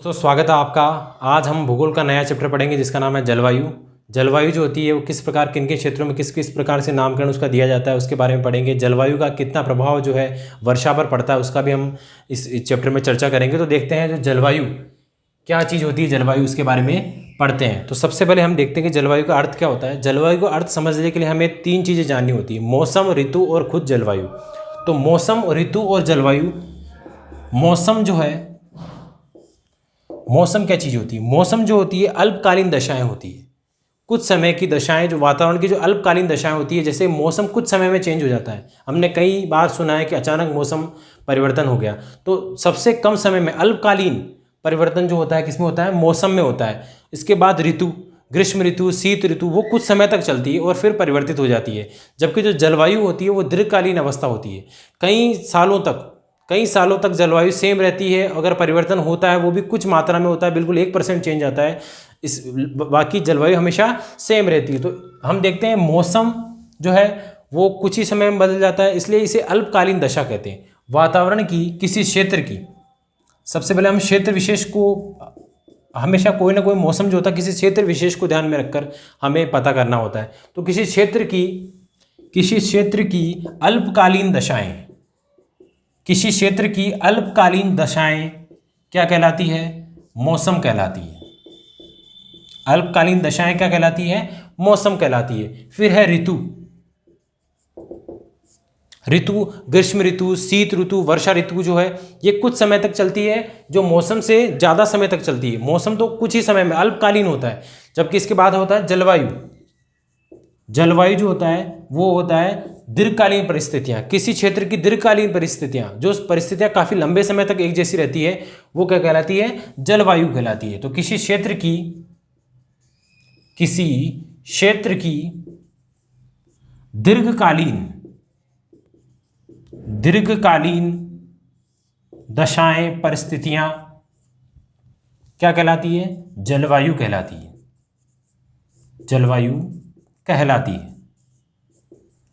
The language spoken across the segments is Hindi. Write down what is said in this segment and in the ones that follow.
दोस्तों स्वागत है आपका। आज हम भूगोल का नया चैप्टर पढ़ेंगे जिसका नाम है जलवायु। जलवायु जो होती है वो किस प्रकार किन किन क्षेत्रों में किस किस प्रकार से नामकरण उसका दिया जाता है उसके बारे में पढ़ेंगे। जलवायु का कितना प्रभाव जो है वर्षा पर पड़ता है उसका भी हम इस चैप्टर में चर्चा करेंगे। तो देखते हैं जो जलवायु क्या चीज़ होती है, जलवायु उसके बारे में पढ़ते हैं। तो सबसे पहले हम देखते हैं कि जलवायु का अर्थ क्या होता है। जलवायु का अर्थ समझने के लिए हमें तीन चीज़ें जाननी होती है, मौसम, ऋतु और खुद जलवायु। तो मौसम, ऋतु और जलवायु। मौसम जो है, मौसम क्या चीज़ होती है? मौसम जो होती है अल्पकालीन दशाएं होती है, कुछ समय की दशाएं, जो वातावरण की जो अल्पकालीन दशाएं होती है। जैसे मौसम कुछ समय में चेंज हो जाता है, हमने कई बार सुना है कि अचानक मौसम परिवर्तन हो गया। तो सबसे कम समय में अल्पकालीन परिवर्तन जो होता है किसमें होता है? मौसम में होता है। इसके बाद ऋतु, ग्रीष्म ऋतु, शीत ऋतु, वो कुछ समय तक चलती है और फिर परिवर्तित हो जाती है। जबकि जो जलवायु होती है वो दीर्घकालीन अवस्था होती है, कई सालों तक जलवायु सेम रहती है। अगर परिवर्तन होता है वो भी कुछ मात्रा में होता है, बिल्कुल 1% चेंज आता है, इस बाकी जलवायु हमेशा सेम रहती है। तो हम देखते हैं मौसम जो है वो कुछ ही समय में बदल जाता है, इसलिए इसे अल्पकालीन दशा कहते हैं। वातावरण की किसी क्षेत्र की, सबसे पहले हम क्षेत्र विशेष को, हमेशा कोई ना कोई मौसम जो होता है किसी क्षेत्र विशेष को ध्यान में रखकर हमें पता करना होता है। तो किसी क्षेत्र की अल्पकालीन दशाएं, किसी क्षेत्र की अल्पकालीन दशाएं क्या कहलाती है? मौसम कहलाती है। अल्पकालीन दशाएं क्या कहलाती है? मौसम कहलाती है। फिर है ऋतु। ऋतु, ग्रीष्म ऋतु, शीत ऋतु, वर्षा ऋतु जो है ये कुछ समय तक चलती है, जो मौसम से ज़्यादा समय तक चलती है। मौसम तो कुछ ही समय में अल्पकालीन होता है। जबकि इसके बाद होता है जलवायु। जलवायु जो होता है वो होता है दीर्घकालीन परिस्थितियां, किसी क्षेत्र की दीर्घकालीन परिस्थितियां, जो परिस्थितियां काफी लंबे समय तक एक जैसी रहती है वो क्या कहलाती है? जलवायु कहलाती है। तो किसी क्षेत्र की दीर्घकालीन दशाएं, परिस्थितियां क्या कहलाती है? जलवायु कहलाती है। जलवायु कहलाती है।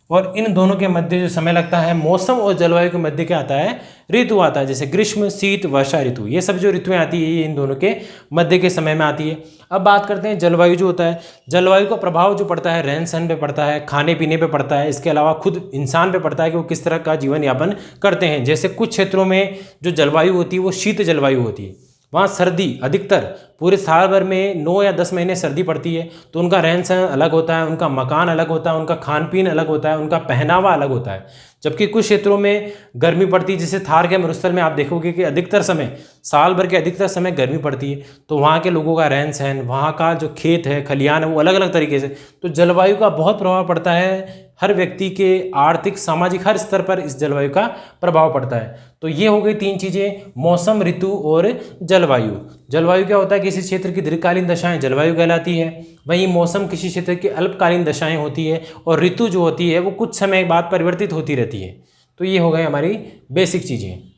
और इन दोनों के मध्य जो समय लगता है, मौसम और जलवायु के मध्य क्या आता है? ऋतु आता है। जैसे ग्रीष्म, शीत, वर्षा ऋतु, ये सब जो ऋतुएं आती है ये इन दोनों के मध्य के समय में आती है। अब बात करते हैं जलवायु जो होता है। जलवायु का प्रभाव जो पड़ता है रहन सहन पे पड़ता है, खाने पीने पे पड़ता है, इसके अलावा खुद इंसान पे पड़ता है कि वो किस तरह का जीवन यापन करते हैं। जैसे कुछ क्षेत्रों में जो जलवायु होती है वो शीत जलवायु होती है, वहाँ सर्दी अधिकतर पूरे साल भर में 9 या 10 महीने सर्दी पड़ती है। तो उनका रहन सहन अलग होता है, उनका मकान अलग होता है, उनका खान पीन अलग होता है, उनका पहनावा अलग होता है। जबकि कुछ क्षेत्रों में गर्मी पड़ती है, जैसे थार के मरुस्थल में आप देखोगे कि अधिकतर समय, साल भर के अधिकतर समय गर्मी पड़ती है। तो वहाँ के लोगों का रहन सहन, वहाँ का जो खेत है, खलियान है, वो अलग अलग तरीके से। तो जलवायु का बहुत प्रभाव पड़ता है, हर व्यक्ति के आर्थिक, सामाजिक हर स्तर पर इस जलवायु का प्रभाव पड़ता है। तो ये हो गई तीन चीज़ें, मौसम, ऋतु और जलवायु। जलवायु क्या होता है? किसी क्षेत्र की दीर्घकालीन दशाएं जलवायु कहलाती है। वहीं मौसम किसी क्षेत्र की अल्पकालीन दशाएं होती है, और ऋतु जो होती है वो कुछ समय बाद परिवर्तित होती रहती है। तो ये हो गई हमारी बेसिक चीज़ें।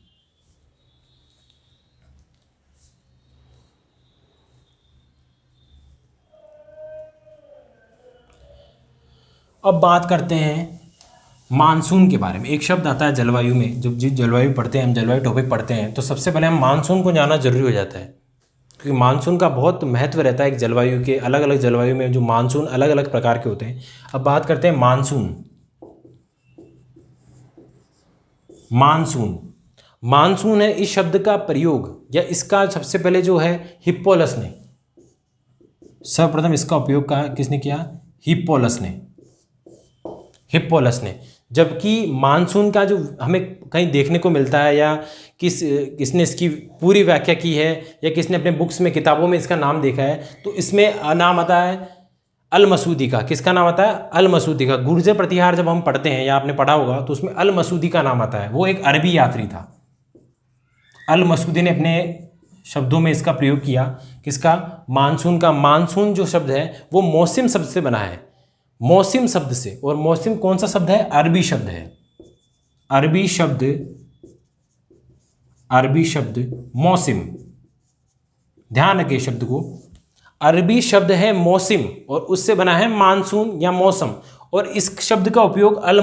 अब बात करते हैं मानसून के बारे में। एक शब्द आता है जलवायु में, जब जिस जलवायु पढ़ते हैं, हम जलवायु टॉपिक पढ़ते हैं तो सबसे पहले हम मानसून को जानना जरूरी हो जाता है, क्योंकि मानसून का बहुत महत्व रहता है। एक जलवायु के, अलग अलग जलवायु में जो मानसून अलग अलग प्रकार के होते हैं। अब बात करते हैं मानसून है, इस शब्द का प्रयोग या इसका सबसे पहले जो है हिप्पोलस ने, सर्वप्रथम इसका उपयोग किसने किया? हिप्पोलस ने। जबकि मानसून का जो हमें कहीं देखने को मिलता है, या किसने इसकी पूरी व्याख्या की है, या किसने अपने बुक्स में, किताबों में इसका नाम देखा है, तो इसमें नाम आता है अल मसूदी का। किसका नाम आता है? अल मसूदी का। गुर्जर प्रतिहार जब हम पढ़ते हैं, या आपने पढ़ा होगा, तो उसमें अल मसूदी का नाम आता है। वो एक अरबी यात्री था। अल मसूदी ने अपने शब्दों में इसका प्रयोग किया। किसका? मानसून का। मानसून जो शब्द है वो मौसम शब्द से बना है, मौसम शब्द से। और मौसम कौन सा शब्द है? अरबी शब्द है। अरबी शब्द मौसम, ध्यान रखिए शब्द को। अरबी शब्द है मौसम और उससे बना है मानसून या मौसम। और इस शब्द का उपयोग अल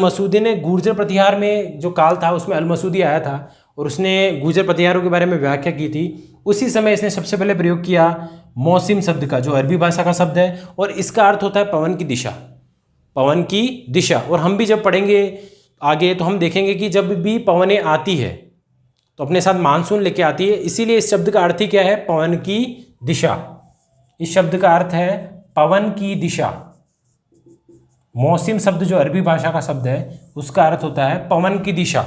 मसूदी ने गुर्जर प्रतिहार में जो काल था उसमें अल मसूदी आया था, और उसने गुजर पतियारों के बारे में व्याख्या की थी, उसी समय इसने सबसे पहले प्रयोग किया मौसिम शब्द का, जो अरबी भाषा का शब्द है, और इसका अर्थ होता है पवन की दिशा। पवन की दिशा। और हम भी जब पढ़ेंगे आगे तो हम देखेंगे कि जब भी पवनें आती है तो अपने साथ मानसून लेके आती है, इसीलिए इस शब्द का अर्थ ही क्या है, पवन की दिशा। इस शब्द का अर्थ है पवन की दिशा। मौसिम शब्द जो अरबी भाषा का शब्द है उसका अर्थ होता है पवन की दिशा।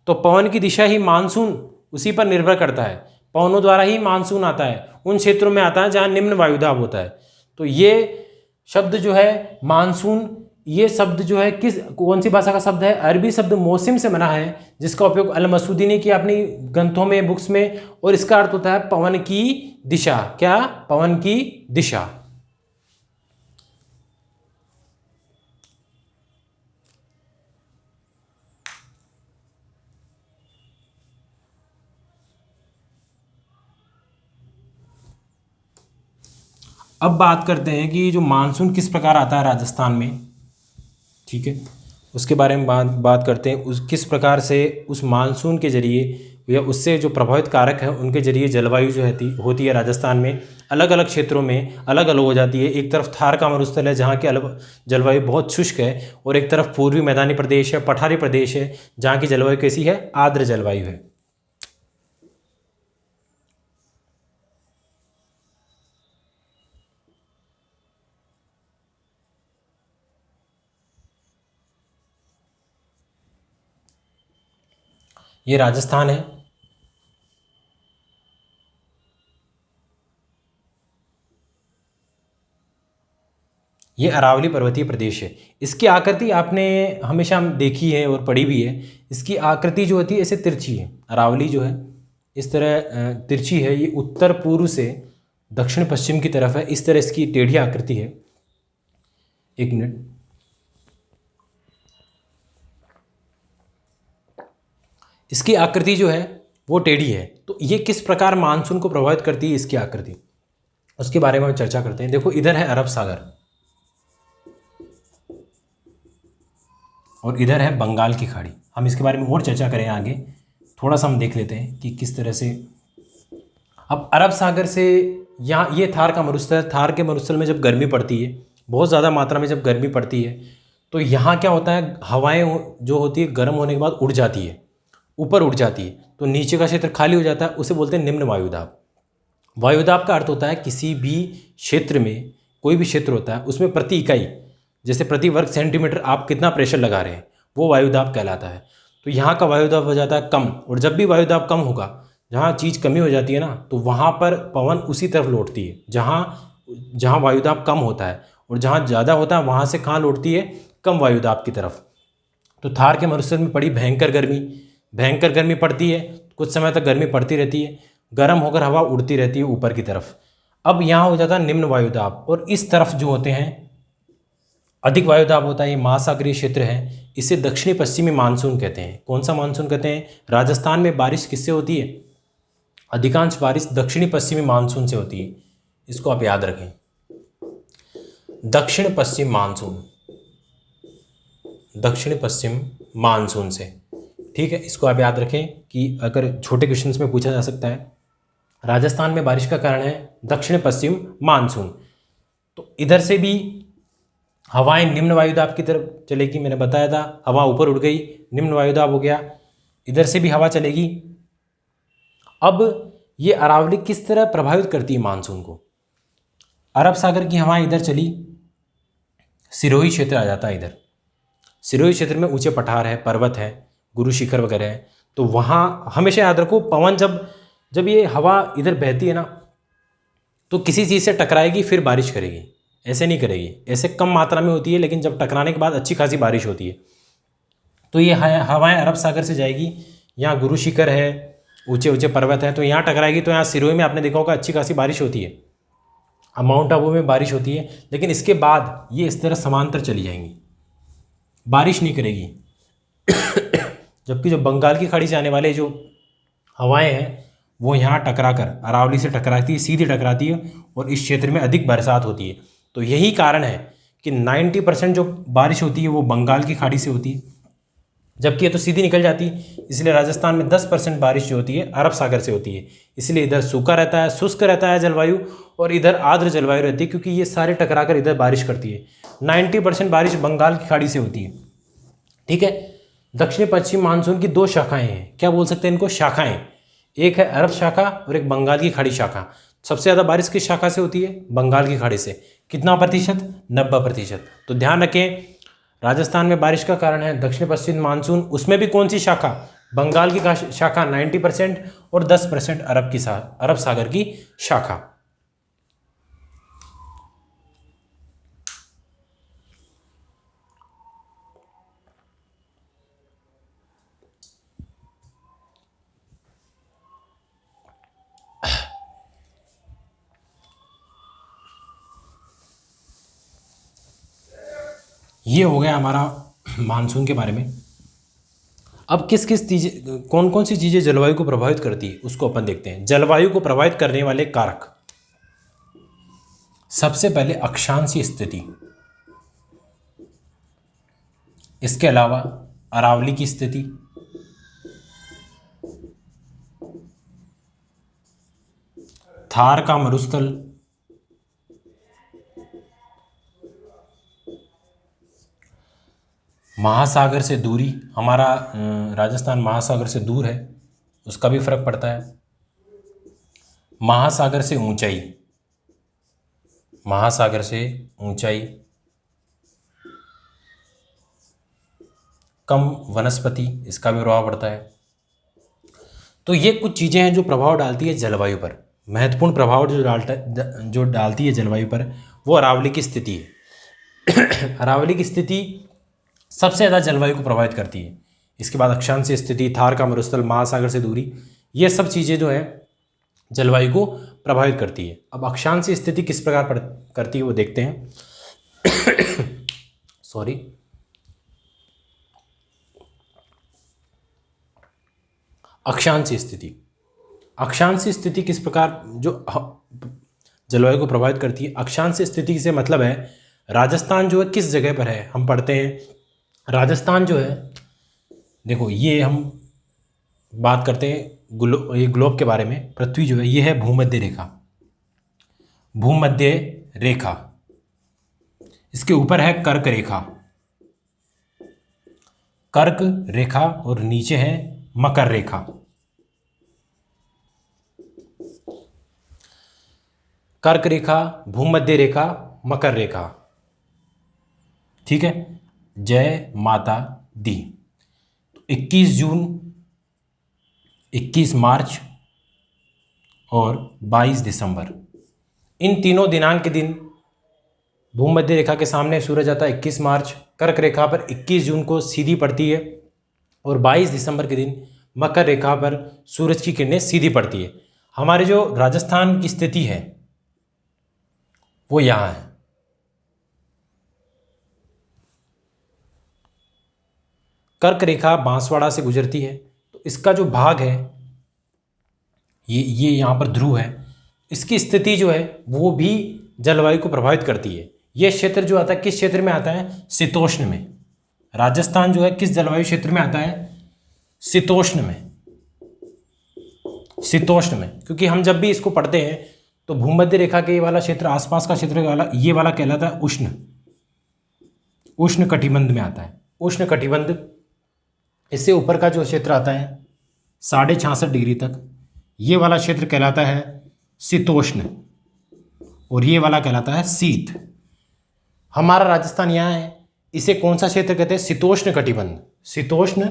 तो पवन की दिशा ही मानसून उसी पर निर्भर करता है। पवनों द्वारा ही मानसून आता है, उन क्षेत्रों में आता है जहाँ निम्न वायुदाब होता है। तो ये शब्द जो है मानसून, ये शब्द जो है कौन सी भाषा का शब्द है, अरबी शब्द मौसिम से बना है, जिसका उपयोग अल मसूदी ने किया अपनी ग्रंथों में, बुक्स में, और इसका अर्थ होता है पवन की दिशा। क्या? पवन की दिशा। अब बात करते हैं कि जो मानसून किस प्रकार आता है राजस्थान में, ठीक है, उसके बारे में बात करते हैं। उस किस प्रकार से उस मानसून के जरिए या उससे जो प्रभावित कारक है उनके जरिए जलवायु जो होती है राजस्थान में अलग अलग क्षेत्रों में अलग अलग हो जाती है। एक तरफ थार का मरुस्थल है जहाँ की जलवायु बहुत शुष्क है, और एक तरफ पूर्वी मैदानी प्रदेश है, पठारी प्रदेश है, जहाँ की जलवायु कैसी है, आर्द्र जलवायु है। ये राजस्थान है, ये अरावली पर्वतीय प्रदेश है। इसकी आकृति आपने हमेशा देखी है और पढ़ी भी है। इसकी आकृति जो होती है ऐसे तिरछी है। अरावली जो है इस तरह तिरछी है, ये उत्तर पूर्व से दक्षिण पश्चिम की तरफ है, इस तरह इसकी टेढ़ी आकृति है। एक मिनट, इसकी आकृति जो है वो टेढ़ी है। तो ये किस प्रकार मानसून को प्रभावित करती है इसकी आकृति, उसके बारे में हम चर्चा करते हैं। देखो, इधर है अरब सागर और इधर है बंगाल की खाड़ी। हम इसके बारे में और चर्चा करें आगे, थोड़ा सा हम देख लेते हैं कि किस तरह से। अब अरब सागर से यहाँ ये थार का मरुस्थल, थार के मरुस्थल में जब गर्मी पड़ती है, बहुत ज़्यादा मात्रा में जब गर्मी पड़ती है, तो यहाँ क्या होता है, हवाएं जो होती है गर्म होने के बाद उड़ जाती है, ऊपर उड़ जाती है, तो नीचे का क्षेत्र खाली हो जाता है, उसे बोलते हैं निम्न वायुदाब। वायुदाब का अर्थ होता है किसी भी क्षेत्र में, कोई भी क्षेत्र होता है उसमें प्रति इकाई, जैसे प्रति वर्ग सेंटीमीटर आप कितना प्रेशर लगा रहे हैं, वो वायुदाब कहलाता है। तो यहाँ का वायुदाब हो जाता है कम, और जब भी वायुदाब कम होगा, जहाँ चीज़ कमी हो जाती है ना, तो वहाँ पर पवन उसी तरफ लौटती है जहाँ वायुदाब कम होता है, और जहाँ ज़्यादा होता है वहाँ से कहाँ लौटती है, कम वायुदाब की तरफ। तो थार के मरुस्थल में पड़ी भयंकर गर्मी पड़ती है, कुछ समय तक गर्मी पड़ती रहती है, गर्म होकर हवा उड़ती रहती है ऊपर की तरफ। अब यहाँ हो जाता है निम्न वायुदाब, और इस तरफ जो होते हैं अधिक वायुदाब होता है, ये महासागरीय क्षेत्र है, इसे दक्षिणी पश्चिमी मानसून कहते हैं। कौन सा मानसून कहते हैं? राजस्थान में बारिश किससे होती है? अधिकांश बारिश दक्षिणी पश्चिमी मानसून से होती है, इसको आप याद रखें, दक्षिण पश्चिम मानसून, दक्षिण पश्चिम मानसून से, ठीक है। इसको आप याद रखें कि अगर छोटे क्वेश्चंस में पूछा जा सकता है, राजस्थान में बारिश का कारण है दक्षिण पश्चिम मानसून। तो इधर से भी हवाएं निम्न वायुदाब की तरफ चलेगी, मैंने बताया था, हवा ऊपर उड़ गई, निम्न वायुदाब हो गया, इधर से भी हवा चलेगी। अब ये अरावली किस तरह प्रभावित करती है मानसून को? अरब सागर की हवाएं इधर चली, सिरोही क्षेत्र आ जाता है इधर। सिरोही क्षेत्र में ऊंचे पठार है, पर्वत है, गुरु शिखर वगैरह है, तो वहाँ हमेशा याद रखो, पवन जब ये हवा इधर बहती है ना, तो किसी चीज़ से टकराएगी फिर बारिश करेगी, ऐसे नहीं करेगी। ऐसे कम मात्रा में होती है, लेकिन जब टकराने के बाद अच्छी खासी बारिश होती है। तो ये हवाएं अरब सागर से जाएगी, यहाँ गुरु शिखर है, ऊंचे ऊंचे पर्वत हैं, तो यहाँ टकराएगी, तो यहाँ सिरोही में आपने देखा होगा अच्छी खासी बारिश होती है, माउंट आबू में बारिश होती है। लेकिन इसके बाद ये इस तरह समांतर चली जाएंगी, बारिश नहीं करेगी। जबकि जो बंगाल की खाड़ी से आने वाले जो हवाएं हैं वो यहाँ टकराकर अरावली से टकराती है, सीधी टकराती है, और इस क्षेत्र में अधिक बरसात होती है। तो यही कारण है कि 90% जो बारिश होती है वो बंगाल की खाड़ी से होती है, जबकि ये तो सीधी निकल जाती, इसलिए राजस्थान में 10% बारिश जो होती है अरब सागर से होती है, इसलिए इधर सूखा रहता है, शुष्क रहता है जलवायु, और इधर आर्द्र जलवायु रहती है, क्योंकि ये सारे टकराकर इधर बारिश करती है। 90% बारिश बंगाल की खाड़ी से होती है। ठीक है, दक्षिण पश्चिम मानसून की 2 शाखाएं हैं, क्या बोल सकते हैं इनको, शाखाएं। एक है अरब शाखा और एक बंगाल की खाड़ी शाखा। सबसे ज़्यादा बारिश किस शाखा से होती है, बंगाल की खाड़ी से। कितना प्रतिशत, 90%। तो ध्यान रखें, राजस्थान में बारिश का कारण है दक्षिण पश्चिम मानसून, उसमें भी कौन सी शाखा, बंगाल की शाखा 90% और 10% अरब सागर की शाखा। ये हो गया हमारा मानसून के बारे में। अब किस किस चीज़ें, कौन कौन सी चीज़ें जलवायु को प्रभावित करती है उसको अपन देखते हैं। जलवायु को प्रभावित करने वाले कारक, सबसे पहले अक्षांशीय स्थिति, इसके अलावा अरावली की स्थिति, थार का मरुस्थल, महासागर से दूरी, हमारा राजस्थान महासागर से दूर है, उसका भी फर्क पड़ता है। महासागर से ऊंचाई, महासागर से ऊंचाई, कम वनस्पति, इसका भी प्रभाव पड़ता है। तो ये कुछ चीज़ें हैं जो प्रभाव डालती है जलवायु पर। महत्वपूर्ण प्रभाव जो डालती है जलवायु पर वो अरावली की स्थिति है। अरावली की स्थिति सबसे ज़्यादा जलवायु को प्रभावित करती है। इसके बाद अक्षांशीय स्थिति, थार का मरुस्थल, महासागर से दूरी, ये सब चीज़ें जो है जलवायु को प्रभावित करती है। अब अक्षांशीय स्थिति किस प्रकार करती है वो देखते हैं। सॉरी, अक्षांशीय स्थिति, अक्षांशीय स्थिति किस प्रकार जो जलवायु को प्रभावित करती है। अक्षांशीय स्थिति से मतलब है राजस्थान जो है किस जगह पर है। हम पढ़ते हैं राजस्थान जो है, देखो ये हम बात करते हैं ये ग्लोब के बारे में। पृथ्वी जो है ये है भूमध्य रेखा, भूमध्य रेखा, इसके ऊपर है कर्क रेखा, कर्क रेखा, और नीचे है मकर रेखा। कर्क रेखा, भूमध्य रेखा, मकर रेखा। ठीक है, जय माता दी। 21 जून, 21 मार्च और 22 दिसंबर, इन तीनों दिनांक के दिन भूमध्य रेखा के सामने सूरज आता है 21 मार्च, कर्क रेखा पर 21 जून को सीधी पड़ती है, और 22 दिसंबर के दिन मकर रेखा पर सूरज की किरणें सीधी पड़ती है। हमारे जो राजस्थान की स्थिति है वो यहाँ है। कर्क रेखा बांसवाड़ा से गुजरती है, तो इसका जो भाग है ये यहाँ पर ध्रुव है, इसकी स्थिति जो है वो भी जलवायु को प्रभावित करती है। ये क्षेत्र जो आता है किस क्षेत्र में आता है, शीतोष्ण में। राजस्थान जो है किस जलवायु क्षेत्र में आता है, शीतोष्ण में, शीतोष्ण में। क्योंकि हम जब भी इसको पढ़ते हैं तो भूमध्य रेखा के ये वाला क्षेत्र, आसपास का क्षेत्र वाला, ये वाला कहलाता है उष्ण, उष्ण कटिबंध में आता है। उष्ण कटिबंध, इससे ऊपर का जो क्षेत्र आता है 66.5 डिग्री तक, ये वाला क्षेत्र कहलाता है शीतोष्ण, और ये वाला कहलाता है शीत। हमारा राजस्थान यहाँ है, इसे कौन सा क्षेत्र कहते हैं, शीतोष्ण कटिबंध, शीतोष्ण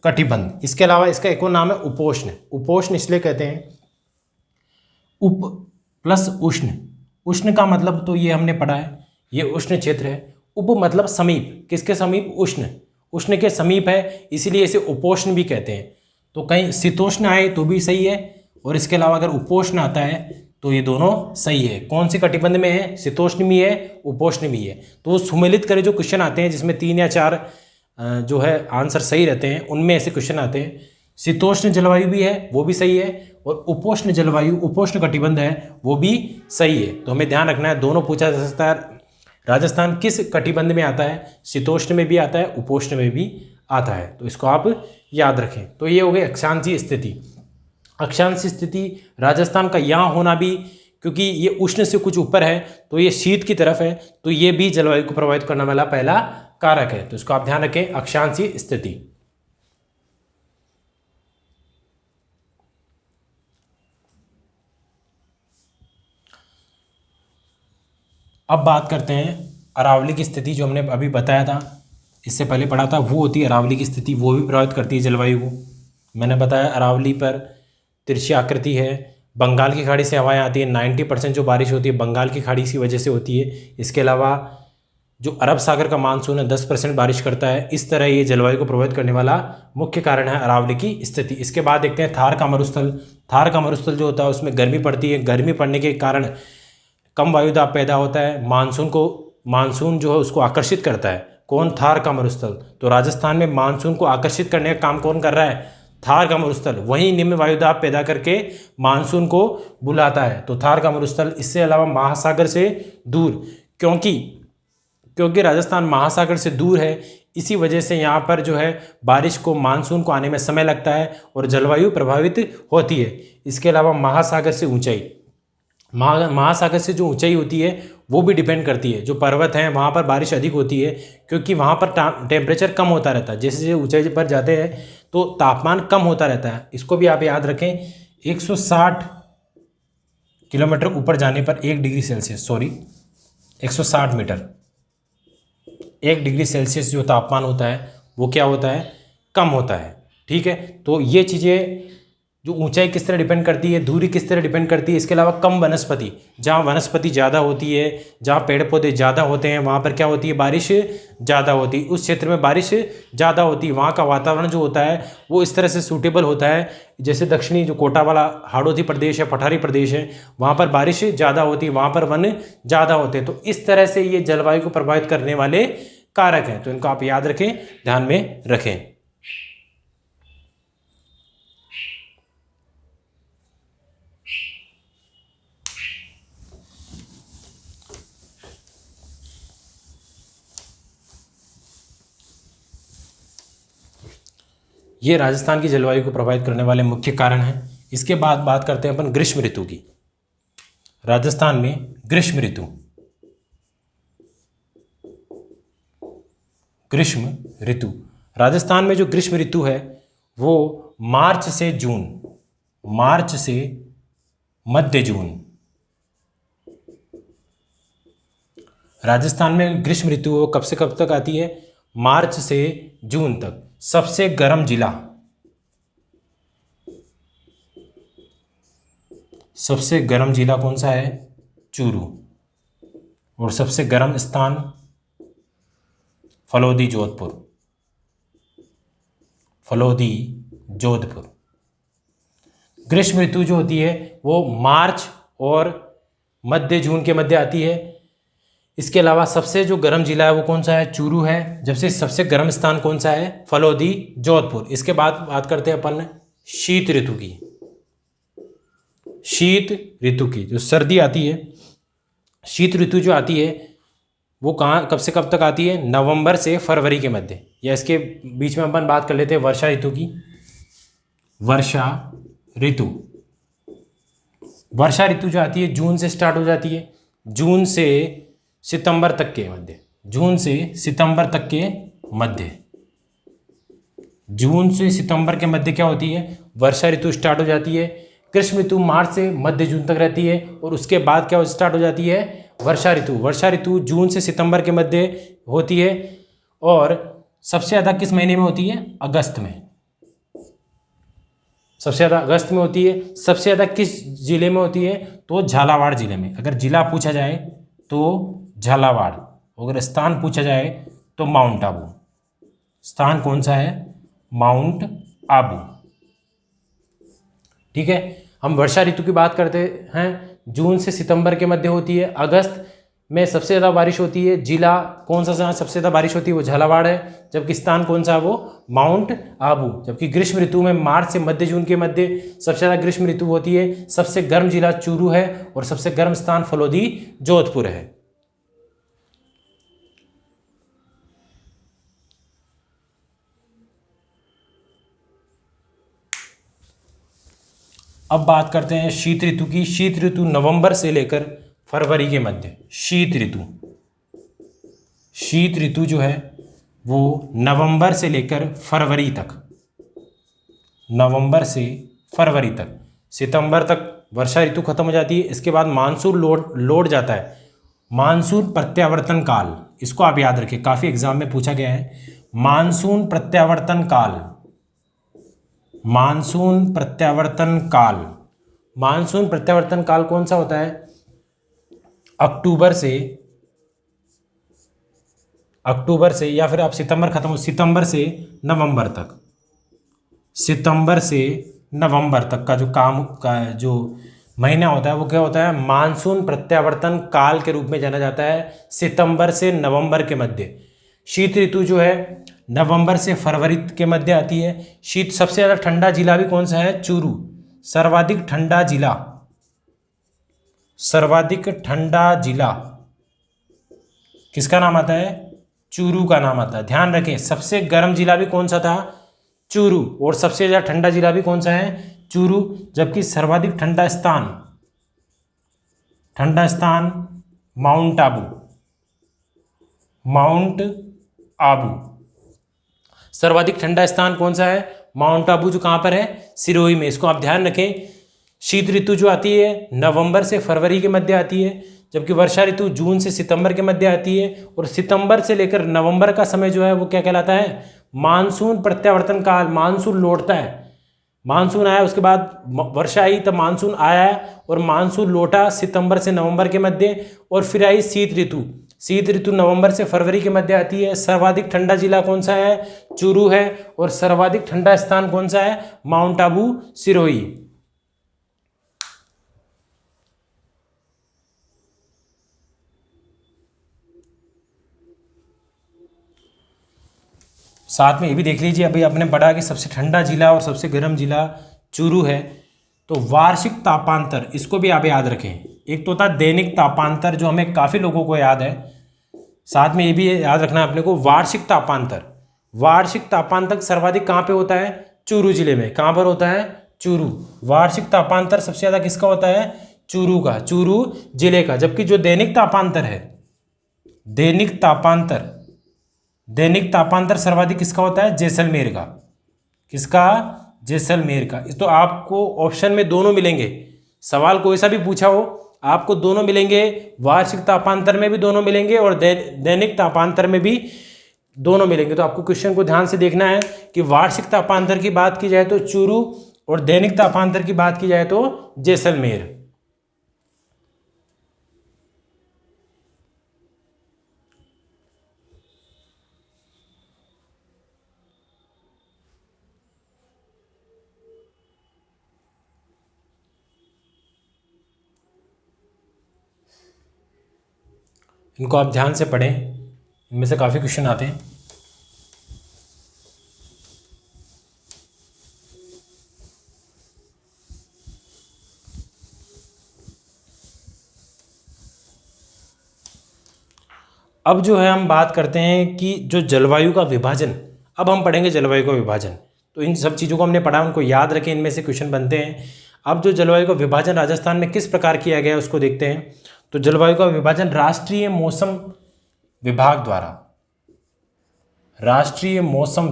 कटिबंध। इसके अलावा इसका एक और नाम है उपोष्ण। उपोष्ण इसलिए कहते हैं, उप प्लस उष्ण, उष्ण का मतलब तो ये हमने पढ़ा है, ये उष्ण क्षेत्र है। उप मतलब समीप, किसके समीप, उष्ण, उष्ण के समीप है, इसीलिए इसे उपोष्ण भी कहते हैं। तो कहीं शीतोष्ण आए तो भी सही है, और इसके अलावा अगर उपोष्ण आता है तो ये दोनों सही है। कौन से कटिबंध में है, शीतोष्ण भी है, उपोष्ण भी है। तो सुमेलित करे जो क्वेश्चन आते हैं जिसमें 3 या 4 जो है आंसर सही रहते हैं, उनमें ऐसे क्वेश्चन आते हैं। शीतोष्ण जलवायु भी है, वो भी सही है, और उपोष्ण जलवायु, उपोष्ण कटिबंध है, वो भी सही है। तो हमें ध्यान रखना है, दोनों पूछा जा सकता है। राजस्थान किस कटिबंध में आता है, शीतोष्ण में भी आता है, उपोष्ण में भी आता है। तो इसको आप याद रखें। तो ये हो गई अक्षांशीय स्थिति। अक्षांशीय स्थिति राजस्थान का यहाँ होना भी, क्योंकि ये उष्ण से कुछ ऊपर है तो ये शीत की तरफ है, तो ये भी जलवायु को प्रभावित करने वाला पहला कारक है। तो इसको आप ध्यान रखें, अक्षांशीय स्थिति। अब बात करते हैं अरावली की स्थिति, जो हमने अभी बताया था, इससे पहले पढ़ा था, वो होती है अरावली की स्थिति। वो भी प्रभावित करती है जलवायु को। मैंने बताया अरावली पर तिरछी आकृति है, बंगाल की खाड़ी से हवाएं आती है, 90% जो बारिश होती है बंगाल की खाड़ी की वजह से होती है। इसके अलावा जो अरब सागर का मानसून है 10% बारिश करता है। इस तरह ये जलवायु को प्रभावित करने वाला मुख्य कारण है अरावली की स्थिति। इसके बाद देखते हैं थार का मरुस्थल। थार का मरुस्थल जो होता है उसमें गर्मी पड़ती है, गर्मी पड़ने के कारण कम वायुदाब पैदा होता है, मानसून जो है उसको आकर्षित करता है। कौन? थार का मरुस्थल। तो राजस्थान में मानसून को आकर्षित करने का काम कौन कर रहा है? थार का मरुस्थल। वहीं निम्न वायुदाब पैदा करके मानसून को बुलाता है। तो थार का मरुस्थल। इससे अलावा महासागर से दूर, क्योंकि राजस्थान महासागर से दूर है, इसी वजह से यहाँ पर जो है बारिश को, मानसून को आने में समय लगता है और जलवायु प्रभावित होती है। इसके अलावा महासागर से ऊंचाई, महासागर से जो ऊंचाई होती है वो भी डिपेंड करती है। जो पर्वत हैं वहाँ पर बारिश अधिक होती है, क्योंकि वहाँ पर टेम्परेचर कम होता रहता है। जैसे जैसे ऊंचाई पर जाते हैं तो तापमान कम होता रहता है। इसको भी आप याद रखें। 160 किलोमीटर ऊपर जाने पर 1 degree Celsius, 160 metre, 1 degree Celsius जो तापमान होता है वो क्या होता है? कम होता है। ठीक है, तो ये चीज़ें, जो ऊंचाई किस तरह डिपेंड करती है, दूरी किस तरह डिपेंड करती है। इसके अलावा कम वनस्पति, जहाँ वनस्पति ज़्यादा होती है, जहाँ पेड़ पौधे ज़्यादा होते हैं, वहाँ पर क्या होती है? बारिश ज़्यादा होती है। उस क्षेत्र में बारिश ज़्यादा होती है। वहाँ का वातावरण जो होता है वो इस तरह से सूटेबल होता है। जैसे दक्षिणी जो कोटा वाला हाड़ौती प्रदेश है, पठारी प्रदेश है, वहाँ पर बारिश ज़्यादा होती है, वहाँ पर वन ज़्यादा होते हैं। तो इस तरह से ये जलवायु को प्रभावित करने वाले कारक हैं। तो इनको आप याद रखें, ध्यान में रखें। ये राजस्थान की जलवायु को प्रभावित करने वाले मुख्य कारण हैं। इसके बाद बात करते हैं अपन ग्रीष्म ऋतु की। राजस्थान में ग्रीष्म ऋतु, राजस्थान में जो ग्रीष्म ऋतु है वो मार्च से मध्य जून। राजस्थान में ग्रीष्म ऋतु कब से कब तक आती है? मार्च से जून तक। सबसे गर्म जिला कौन सा है? चूरू। और सबसे गर्म स्थान फलोदी, जोधपुर। ग्रीष्म ऋतु जो होती है वो मार्च और मध्य जून के मध्य आती है। इसके अलावा सबसे जो गर्म जिला है वो कौन सा है? चूरू है। जब से सबसे गर्म स्थान कौन सा है? फलोदी, जोधपुर। इसके बाद बात करते हैं अपन शीत ऋतु की। जो सर्दी आती है, शीत ऋतु जो आती है वो कब से कब तक आती है? नवंबर से फरवरी के मध्य। या इसके बीच में अपन बात कर लेते हैं वर्षा ऋतु की। वर्षा ऋतु जो आती है जून से स्टार्ट हो जाती है, जून से सितंबर तक के मध्य। जून से सितंबर के मध्य क्या होती है? वर्षा ऋतु स्टार्ट हो जाती है। ग्रीष्म ऋतु मार्च से मध्य जून तक रहती है और उसके बाद क्या स्टार्ट हो जाती है? वर्षा ऋतु जून से सितंबर के मध्य होती है। और सबसे ज़्यादा किस महीने में होती है? अगस्त में। सबसे ज़्यादा अगस्त में होती है। सबसे ज़्यादा किस जिले में होती है? तो झालावाड़ जिले में। अगर जिला पूछा जाए तो झालावाड़, अगर स्थान पूछा जाए तो माउंट आबू। स्थान कौन सा है? माउंट आबू। ठीक है, हम वर्षा ऋतु की बात करते हैं। जून से सितंबर के मध्य होती है। अगस्त में सबसे ज़्यादा बारिश होती है। जिला कौन सा सबसे ज़्यादा बारिश होती है? वो झालावाड़ है। जबकि स्थान कौन सा है? वो माउंट आबू। जबकि ग्रीष्म ऋतु में मार्च से मध्य जून के मध्य सबसे ज़्यादा ग्रीष्म ऋतु होती है। सबसे गर्म जिला चूरू है और सबसे गर्म स्थान फलोदी, जोधपुर है। अब बात करते हैं शीत ऋतु की। शीत ऋतु नवंबर से लेकर फरवरी के मध्य। शीत ऋतु जो है वो नवंबर से लेकर फरवरी तक, नवंबर से फरवरी तक। सितंबर तक वर्षा ऋतु खत्म हो जाती है। इसके बाद मानसून लौट जाता है। मानसून प्रत्यावर्तन काल, इसको आप याद रखें, काफ़ी एग्जाम में पूछा गया है। मानसून प्रत्यावर्तन काल, मानसून प्रत्यावर्तन काल। मानसून प्रत्यावर्तन काल कौन सा होता है? अक्टूबर से या फिर आप सितंबर खत्म हो, सितंबर से नवंबर तक, सितंबर से नवंबर तक का जो काम का जो महीना होता है वो क्या होता है? मानसून प्रत्यावर्तन काल के रूप में जाना जाता है। सितंबर से नवंबर के मध्य। शीत ऋतु जो है नवंबर से फरवरी के मध्य आती है। शीत सबसे ज़्यादा ठंडा जिला भी कौन सा है? चूरू। सर्वाधिक ठंडा जिला, सर्वाधिक ठंडा जिला किसका नाम आता है? चूरू का नाम आता है। ध्यान रखें, सबसे गर्म जिला भी कौन सा था? चूरू। और सबसे ज़्यादा ठंडा जिला भी कौन सा है? चूरू। जबकि सर्वाधिक ठंडा स्थान माउंट आबू, माउंट आबू। सर्वाधिक ठंडा स्थान कौन सा है? माउंट आबू, जो कहाँ पर है? सिरोही में। इसको आप ध्यान रखें। शीत ऋतु जो आती है नवंबर से फरवरी के मध्य आती है, जबकि वर्षा ऋतु जून से सितंबर के मध्य आती है। और सितंबर से लेकर नवंबर का समय जो है वो क्या कहलाता है? मानसून प्रत्यावर्तन काल। मानसून लौटता है, मानसून आया उसके बाद वर्षा आई, तब मानसून आया और मानसून लौटा सितंबर से नवंबर के मध्य। और फिर आई शीत ऋतु। शीत ऋतु नवंबर से फरवरी के मध्य आती है। सर्वाधिक ठंडा जिला कौन सा है? चूरू है। और सर्वाधिक ठंडा स्थान कौन सा है? माउंट आबू, सिरोही। साथ में ये भी देख लीजिए, अभी आपने पढ़ा कि सबसे ठंडा जिला और सबसे गर्म जिला चूरू है। तो वार्षिक तापांतर, इसको भी आप याद रखें। एक तो होता है दैनिक तापांतर, जो हमें काफ़ी लोगों को याद है। साथ में ये भी याद रखना है अपने को, वार्षिक तापांतर। वार्षिक तापांतर सर्वाधिक कहाँ पे होता है? चूरू जिले में। कहाँ पर होता है? चूरू। वार्षिक तापांतर सबसे ज़्यादा किसका होता है? चूरू का, चूरू जिले का। जबकि जो दैनिक तापांतर है, दैनिक तापांतर सर्वाधिक किसका होता है? जैसलमेर का। किसका? जैसलमेर का। तो आपको ऑप्शन में दोनों मिलेंगे। सवाल कोई सा भी पूछा हो आपको दोनों मिलेंगे। वार्षिक तापांतर में भी दोनों मिलेंगे और दैनिक तापांतर में भी दोनों मिलेंगे। तो आपको क्वेश्चन को ध्यान से देखना है कि वार्षिक तापांतर की बात की जाए तो चूरू और दैनिक तापांतर की बात की जाए तो जैसलमेर। इनको आप ध्यान से पढ़ें, इनमें से काफ़ी क्वेश्चन आते हैं। अब जो है हम बात करते हैं कि जो जलवायु का विभाजन, अब हम पढ़ेंगे जलवायु का विभाजन। तो इन सब चीज़ों को हमने पढ़ा, उनको याद रखें, इनमें से क्वेश्चन बनते हैं। अब जो जलवायु का विभाजन राजस्थान में किस प्रकार किया गया है उसको देखते हैं। तो जलवायु का विभाजन राष्ट्रीय मौसम विभाग द्वारा, राष्ट्रीय मौसम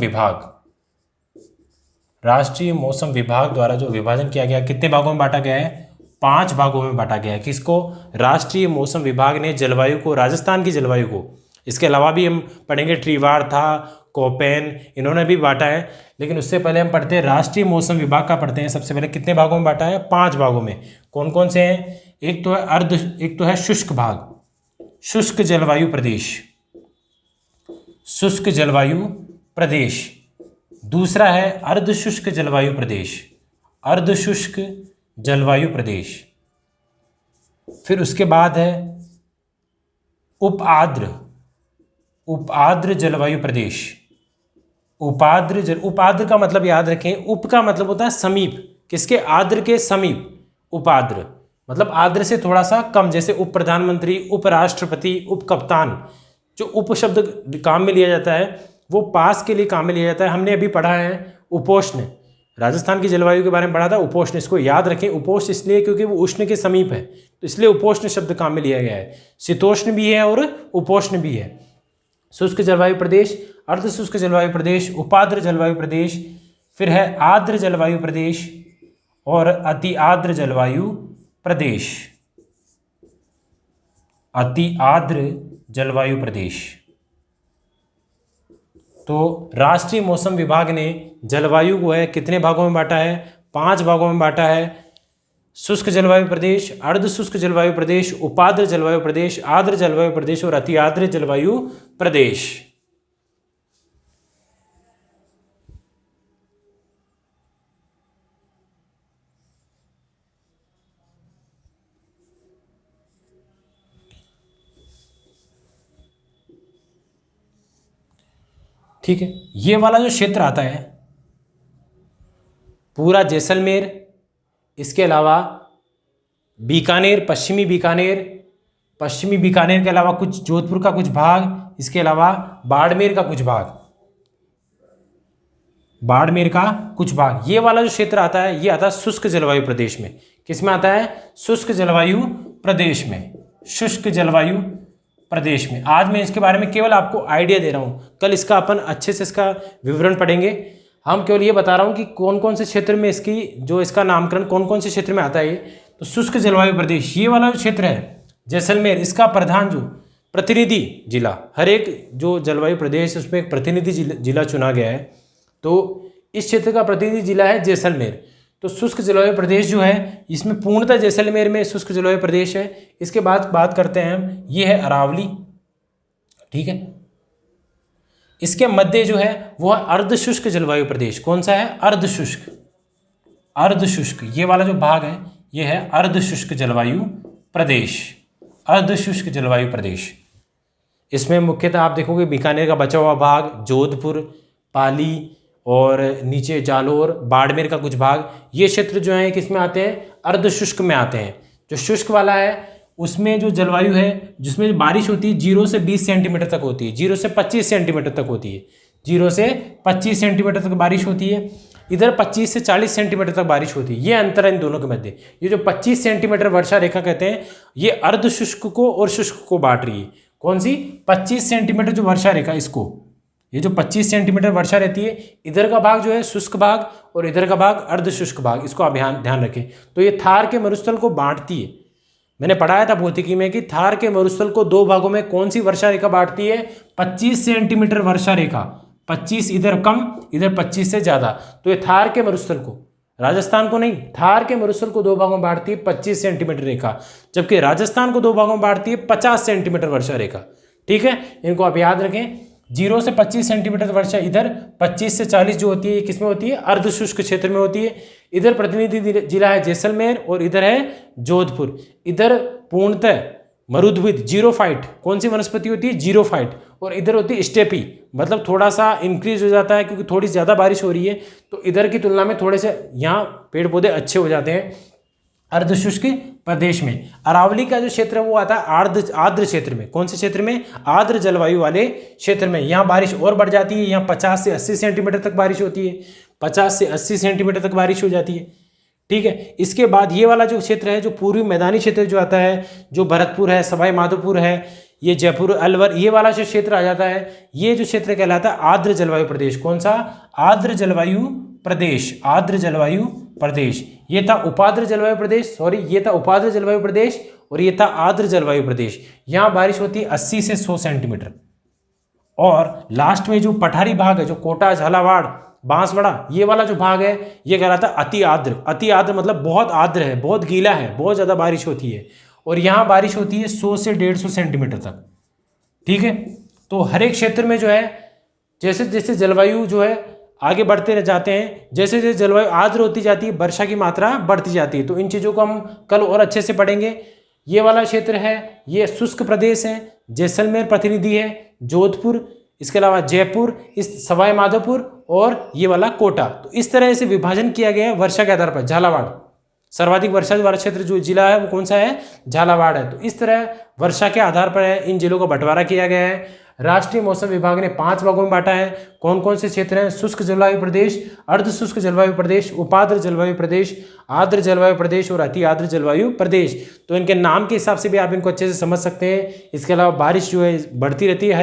विभाग द्वारा जो विभाजन किया गया, कितने भागों में बांटा गया है? 5 भागों में बांटा गया है। किसको? राष्ट्रीय मौसम विभाग ने जलवायु को, राजस्थान की जलवायु को। इसके अलावा भी हम पढ़ेंगे, ट्रीवार था, कोपेन, इन्होंने भी बांटा है। लेकिन उससे पहले हम पढ़ते हैं राष्ट्रीय मौसम विभाग का पढ़ते हैं। सबसे पहले कितने भागों में बांटा है? 5 भागों में। कौन कौन से हैं? एक तो है शुष्क भाग, शुष्क जलवायु प्रदेश, शुष्क जलवायु प्रदेश। दूसरा है अर्धशुष्क जलवायु प्रदेश, अर्धशुष्क जलवायु प्रदेश। फिर उसके बाद है उपाद्र जलवायु प्रदेश। उपाद्र का मतलब याद रखें, उप का मतलब होता है समीप, किसके? आद्र के समीप। उपाद्र मतलब आद्र से थोड़ा सा कम, जैसे उप प्रधानमंत्री, उपराष्ट्रपति, उप कप्तान। जो उप शब्द काम में लिया जाता है वो पास के लिए काम में लिया जाता है। हमने अभी पढ़ा है उपोष्ण, राजस्थान की जलवायु के बारे में पढ़ा था, उपोष्ण। इसको याद रखें, उपोष्ण इसलिए क्योंकि वो उष्ण के समीप है, तो इसलिए उपोष्ण शब्द काम में लिया गया है। शीतोष्ण भी है और उपोष्ण भी है। शुष्क जलवायु प्रदेश, अर्ध शुष्क जलवायु प्रदेश, उपाद्र जलवायु प्रदेश, फिर है आर्द्र जलवायु प्रदेश और अति आर्द्र जलवायु प्रदेश। अति आर्द्र जलवायु प्रदेश। तो राष्ट्रीय मौसम विभाग ने जलवायु को है कितने भागों में बांटा है? 5 भागों में बांटा है। शुष्क जलवायु प्रदेश, अर्ध शुष्क जलवायु प्रदेश, उपाद्र जलवायु प्रदेश, आर्द्र जलवायु प्रदेश और अति आर्द्र जलवायु प्रदेश। ठीक है, ये वाला जो क्षेत्र आता है पूरा जैसलमेर, इसके अलावा बीकानेर, पश्चिमी बीकानेर के अलावा कुछ जोधपुर का कुछ भाग, इसके अलावा बाड़मेर का कुछ भाग, ये वाला जो क्षेत्र आता है ये आता है शुष्क जलवायु प्रदेश में। किस में आता है? शुष्क जलवायु प्रदेश में। शुष्क जलवायु प्रदेश में। आज मैं इसके बारे में केवल आपको आइडिया दे रहा हूँ, कल इसका अपन अच्छे से इसका विवरण पढ़ेंगे। हम केवल ये बता रहा हूँ कि कौन कौन से क्षेत्र में इसका नामकरण कौन कौन से क्षेत्र में आता है। तो शुष्क जलवायु प्रदेश, ये वाला जो क्षेत्र है जैसलमेर, इसका प्रधान जो प्रतिनिधि जिला, हर एक जो जलवायु प्रदेश है उसमें एक प्रतिनिधि जिला चुना गया है, तो इस क्षेत्र का प्रतिनिधि जिला है जैसलमेर। तो शुष्क जलवायु प्रदेश जो है इसमें पूर्णतः जैसलमेर में शुष्क जलवायु प्रदेश है। इसके बाद बात करते हैं हम, ये है अरावली। ठीक है, इसके मध्य जो है वो है अर्धशुष्क जलवायु प्रदेश। कौन सा है? अर्धशुष्क। ये वाला जो भाग है ये है अर्धशुष्क जलवायु प्रदेश। इसमें मुख्यतः आप देखोगे बीकानेर का बचा हुआ भाग, जोधपुर, पाली और नीचे जालोर, बाड़मेर का कुछ भाग, ये क्षेत्र जो है किस में आते हैं? अर्धशुष्क में आते हैं। जो शुष्क वाला है उसमें जो जलवायु है जिसमें बारिश होती है 0 से 20 सेंटीमीटर तक होती है, 0 से 25 सेंटीमीटर तक होती है, 0 से 25 सेंटीमीटर तक बारिश होती है। इधर 25 से 40 सेंटीमीटर तक बारिश होती है। ये अंतर है इन दोनों के मध्य। ये जो 25 सेंटीमीटर वर्षा रेखा कहते हैं ये अर्धशुष्क को और शुष्क को बांट रही है। कौन सी? 25 सेंटीमीटर जो वर्षा रेखा, इसको, ये जो 25 सेंटीमीटर वर्षा रहती है, इधर का भाग जो है शुष्क भाग और इधर का भाग अर्धशुष्क भाग, इसको आप ध्यान रखें। तो ये थार के मरुस्थल को बांटती है। मैंने पढ़ाया था भौतिकी में कि थार के मरुस्थल को 2 भागों में कौन सी वर्षा रेखा बांटती है? 25 सेंटीमीटर वर्षा रेखा, 25 इधर कम, इधर 25 से ज़्यादा। तो ये थार के मरुस्थल को, राजस्थान को नहीं, थार के मरुस्थल को 2 भागों में बांटती है 25 सेंटीमीटर रेखा, जबकि राजस्थान को 2 भागों में बांटती है 50 सेंटीमीटर वर्षा रेखा। ठीक है, इनको आप याद रखें। 0 से 25 सेंटीमीटर वर्षा इधर, 25 से 40 जो होती है किस में होती है? अर्धशुष्क क्षेत्र में होती है। इधर प्रतिनिधि जिला है जैसलमेर और इधर है जोधपुर। इधर पूर्णतः मरुद्भिद, जीरोफाइट, कौन सी वनस्पति होती है? जीरोफाइट। और इधर होती है स्टेपी, मतलब थोड़ा सा इंक्रीज हो जाता है क्योंकि थोड़ी ज़्यादा बारिश हो रही है, तो इधर की तुलना में थोड़े से यहाँ पेड़ पौधे अच्छे हो जाते हैं अर्धशुष्क प्रदेश में। अरावली का जो क्षेत्र है वो आता है आर्द्र क्षेत्र में। कौन से क्षेत्र में? आर्द्र जलवायु वाले क्षेत्र में। यहाँ बारिश और बढ़ जाती है, यहाँ 50 से 80 सेंटीमीटर तक बारिश होती है, 50 से 80 सेंटीमीटर तक बारिश हो जाती है। ठीक है, इसके बाद ये वाला जो क्षेत्र है, जो पूर्वी मैदानी क्षेत्र जो आता है, जो भरतपुर है, सवाई माधोपुर है, ये जयपुर, अलवर, ये वाला जो क्षेत्र आ जाता है, ये जो क्षेत्र कहलाता है आर्द्र जलवायु प्रदेश। कौन सा? आर्द्र जलवायु प्रदेश। आर्द्र जलवायु प्रदेश। ये था उपाद्र जलवायु प्रदेश, ये था उपाद्र जलवायु प्रदेश और ये था आर्द्र जलवायु प्रदेश। यहाँ बारिश होती है 80 से 100 सेंटीमीटर। और लास्ट में जो पठारी भाग है, जो कोटा, झालावाड़, बांसवाड़ा, ये वाला जो भाग है ये कहलाता है अति आर्द्र। अति आर्द्र मतलब बहुत आर्द्र है, बहुत गीला है, बहुत ज़्यादा बारिश होती है। और यहाँ बारिश होती है 100 से 150 सेंटीमीटर तक। ठीक है, तो हर एक क्षेत्र में जो है जैसे जैसे जलवायु जो है आगे बढ़ते जाते हैं, जैसे जैसे जलवायु आर्द्र होती जाती है, वर्षा की मात्रा बढ़ती जाती है। तो इन चीज़ों को हम कल और अच्छे से पढ़ेंगे। ये वाला क्षेत्र है ये शुष्क प्रदेश है, जैसलमेर प्रतिनिधि है, जोधपुर, इसके अलावा जयपुर, इस सवाई माधोपुर और ये वाला कोटा। तो इस तरह से विभाजन किया गया है वर्षा के आधार पर। झालावाड़ सर्वाधिक वर्षा वाला क्षेत्र जो जिला है वो कौन सा है? झालावाड़ है। तो इस तरह वर्षा के आधार पर इन जिलों का बंटवारा किया गया है। राष्ट्रीय मौसम विभाग ने 5 भागों में बांटा है। कौन कौन से क्षेत्र हैं? शुष्क जलवायु प्रदेश, अर्ध शुष्क जलवायु प्रदेश, उपाद्र जलवायु प्रदेश, आर्द्र जलवायु प्रदेश और अति आर्द्र जलवायु प्रदेश। तो इनके नाम के हिसाब से भी आप इनको अच्छे से समझ सकते हैं। इसके अलावा बारिश जो है बढ़ती रहती है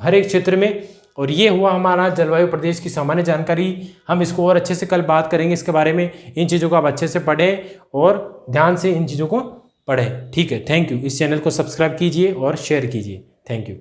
हर एक क्षेत्र में। और ये हुआ हमारा जलवायु प्रदेश की सामान्य जानकारी। हम इसको और अच्छे से कल बात करेंगे इसके बारे में। इन चीज़ों को आप अच्छे से पढ़ें और ध्यान से इन चीज़ों को पढ़ें। ठीक है, थैंक यू। इस चैनल को सब्सक्राइब कीजिए और शेयर कीजिए। Thank you.